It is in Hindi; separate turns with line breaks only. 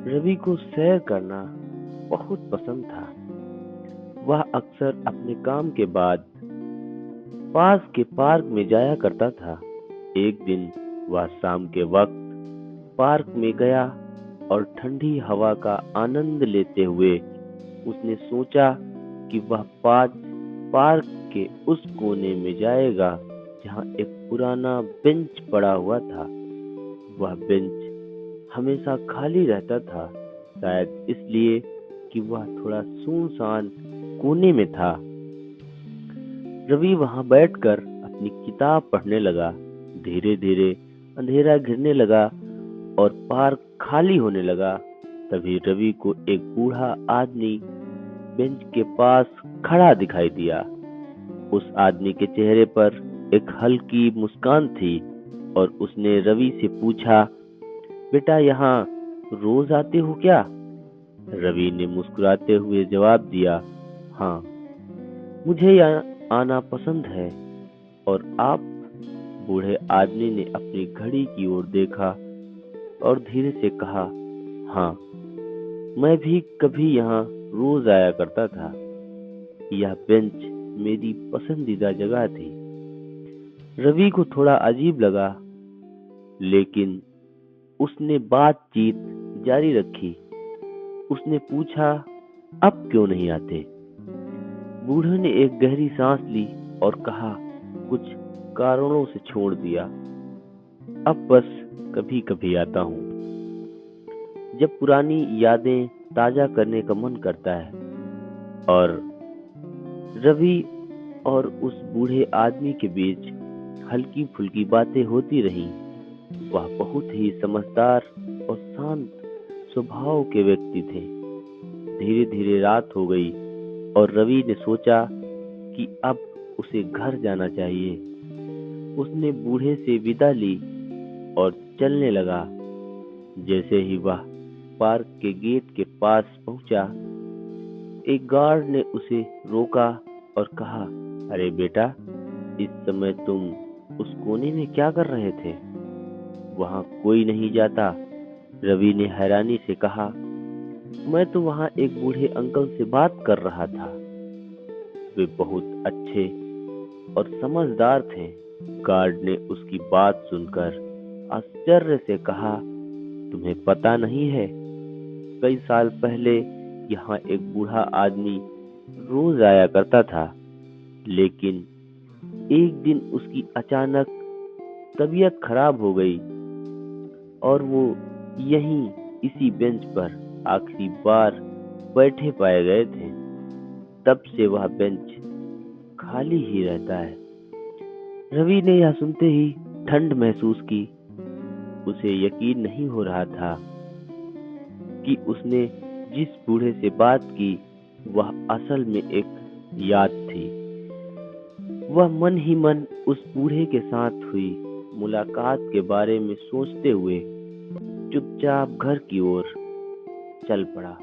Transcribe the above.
रवि को सैर करना बहुत पसंद था। वह अक्सर अपने काम के बाद पास के पार्क में जाया करता था। एक दिन वह शाम के वक्त पार्क में गया और ठंडी हवा का आनंद लेते हुए उसने सोचा कि वह पार्क के उस कोने में जाएगा जहाँ एक पुराना बेंच पड़ा हुआ था। वह बेंच हमेशा खाली रहता था, शायद इसलिए कि वह थोड़ा सुनसान कोने में था। रवि वहां बैठकर अपनी किताब पढ़ने लगा। धीरे धीरे अंधेरा घिरने लगा और पार्क खाली होने लगा। तभी रवि को एक बूढ़ा आदमी बेंच के पास खड़ा दिखाई दिया। उस आदमी के चेहरे पर एक हल्की मुस्कान थी और उसने रवि से पूछा, बेटा यहाँ रोज आते हो क्या? रवि ने मुस्कुराते हुए जवाब दिया, हाँ, मुझे यहाँ आना पसंद है। और आप? बूढ़े आदमी ने अपनी घड़ी की ओर देखा और धीरे से कहा, हाँ, मैं भी कभी यहाँ रोज आया करता था। यह बेंच मेरी पसंदीदा जगह थी। रवि को थोड़ा अजीब लगा, लेकिन उसने बातचीत जारी रखी। उसने पूछा, अब क्यों नहीं आते? बूढ़े ने एक गहरी सांस ली और कहा, कुछ कारणों से छोड़ दिया। अब बस कभी कभी आता हूँ, जब पुरानी यादें ताजा करने का मन करता है। और रवि और उस बूढ़े आदमी के बीच हल्की फुल्की बातें होती रहीं। वह बहुत ही समझदार और शांत स्वभाव के व्यक्ति थे। धीरे धीरे रात हो गई और रवि ने सोचा कि अब उसे घर जाना चाहिए। उसने बूढ़े से विदा ली और चलने लगा। जैसे ही वह पार्क के गेट के पास पहुंचा, एक गार्ड ने उसे रोका और कहा, अरे बेटा, इस समय तुम उस कोने में क्या कर रहे थे? वहां कोई नहीं जाता। रवि ने हैरानी से कहा, मैं तो वहां एक बूढ़े अंकल से बात कर रहा था। वे बहुत अच्छे और समझदार थे। गार्ड ने उसकी बात सुनकर आश्चर्य से कहा, तुम्हें पता नहीं है, कई साल पहले यहाँ एक बूढ़ा आदमी रोज आया करता था, लेकिन एक दिन उसकी अचानक तबीयत खराब हो गई और वो यहीं इसी बेंच पर आखिरी बार बैठे पाए गए थे। तब से वह बेंच खाली ही रहता है। रवि ने यह सुनते ही ठंड महसूस की। उसे यकीन नहीं हो रहा था कि उसने जिस बूढ़े से बात की वह असल में एक याद थी। वह मन ही मन उस बूढ़े के साथ हुई मुलाकात के बारे में सोचते हुए चुपचाप घर की ओर चल पड़ा।